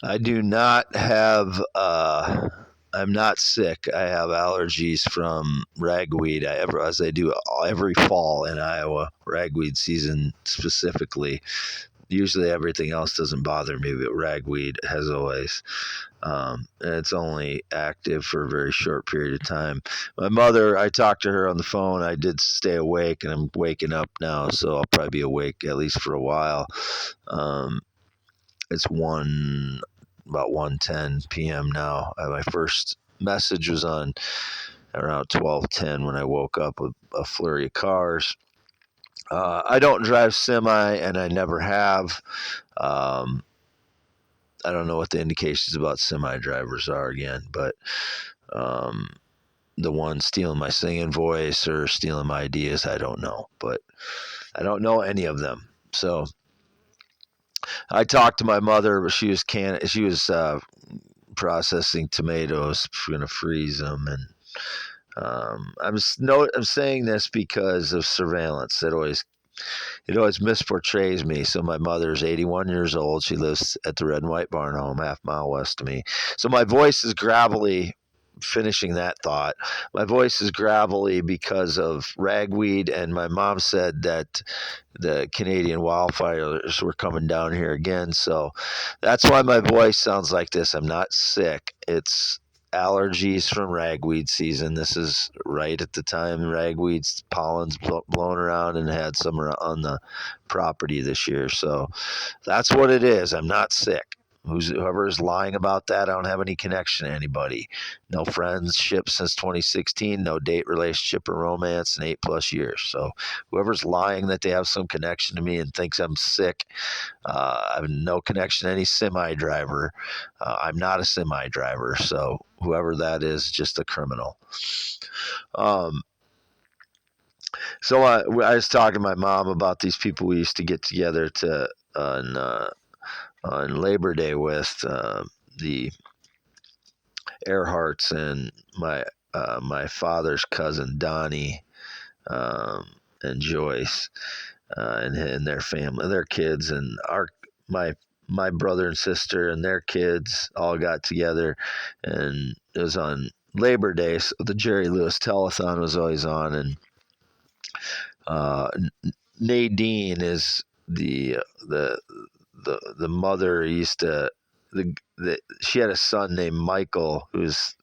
I do not have. I'm not sick. I have allergies from ragweed. As I do every fall in Iowa, ragweed season specifically. Usually everything else doesn't bother me, but ragweed has always. And it's only active for a very short period of time. My mother, I talked to her on the phone. I did stay awake, and I'm waking up now, so I'll probably be awake at least for a while. Um, it's about 1:10 p.m. now. My first message was on around 12:10 when I woke up with a flurry of cars. I don't drive semi, and I never have. Um, I don't know what the indications about semi drivers are again, but um, the one stealing my singing voice or stealing my ideas, I don't know. But I don't know any of them. So I talked to my mother, but she was processing tomatoes, going to freeze them, and I'm saying this because of surveillance. It always misportrays me. So my mother's 81 years old. She lives at the Red and White Barn Home, half-mile west of me. So my voice is gravelly. Finishing that thought, my voice is gravelly because of ragweed, and my mom said that the Canadian wildfires were coming down here again. So that's why my voice sounds like this. I'm not sick. It's allergies from ragweed season. This is right at the time ragweed's pollen's blown around, and had some on the property this year. So that's what it is. I'm not sick. Whoever is lying about that, I don't have any connection to anybody. No friendship since 2016. No date, relationship, or romance in 8+ years. So whoever's lying that they have some connection to me and thinks I'm sick, I have no connection to any semi driver. I'm not a semi driver. So whoever that is, just a criminal. Um, so I was talking to my mom about these people we used to get together to on Labor Day with the Earharts and my father's cousin Donnie, and Joyce, and their family, their kids, and my my brother and sister and their kids all got together, and it was on Labor Day. So the Jerry Lewis telethon was always on, and uh, Nadine is the mother used to she had a son named Michael who's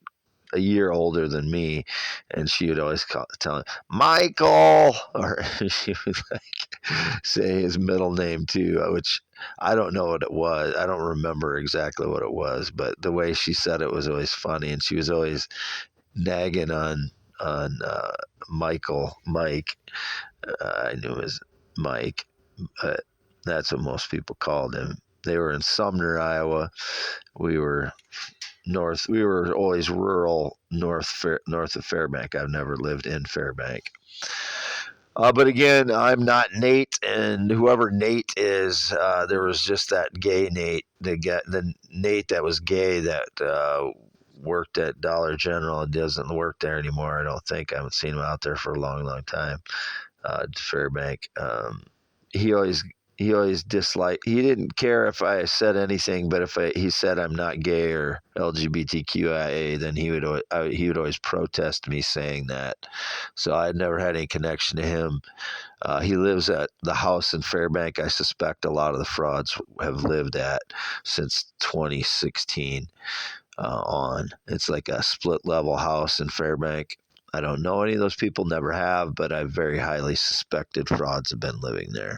a year older than me, and she would always tell him Michael, or she would like say his middle name too, which I don't know what it was. I don't remember exactly what it was, but the way she said it was always funny, and she was always nagging on Mike. I knew it was Mike, but that's what most people called him. They were in Sumner, Iowa. We were north. We were always rural north of Fairbank. I've never lived in Fairbank. But again, I'm not Nate, and whoever Nate is, there was just that gay Nate, the Nate that was gay that worked at Dollar General. It doesn't work there anymore. I don't think. I haven't seen him out there for a long, long time. Fairbank. He always he always disliked. He didn't care if I said anything, but if he said I'm not gay or LGBTQIA, then he would always protest me saying that. So I had never had any connection to him. He lives at the house in Fairbank. I suspect a lot of the frauds have lived at since 2016 on. It's like a split level house in Fairbank. I don't know any of those people, never have, but I've very highly suspected frauds have been living there.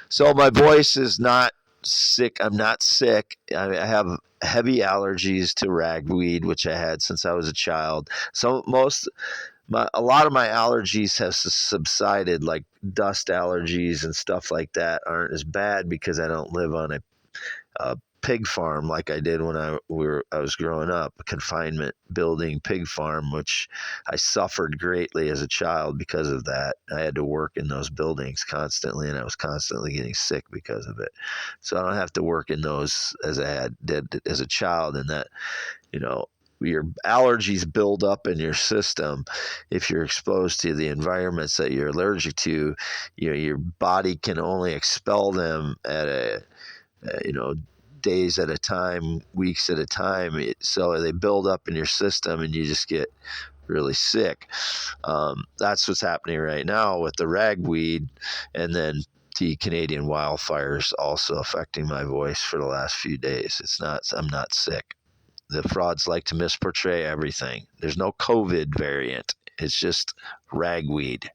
So my voice is not sick. I'm not sick. I have heavy allergies to ragweed, which I had since I was a child. So a lot of my allergies have subsided, like dust allergies and stuff like that aren't as bad because I don't live on a pig farm like I did when I was growing up, a confinement building pig farm, which I suffered greatly as a child because of that. I had to work in those buildings constantly, and I was constantly getting sick because of it. So I don't have to work in those as I did as a child, and that, you know, your allergies build up in your system if you're exposed to the environments that you're allergic to. Your body can only expel them at a days at a time, weeks at a time. So they build up in your system and you just get really sick. That's what's happening right now with the ragweed, and then the Canadian wildfires also affecting my voice for the last few days. I'm not sick. The frauds like to misportray everything. There's no COVID variant. It's just ragweed.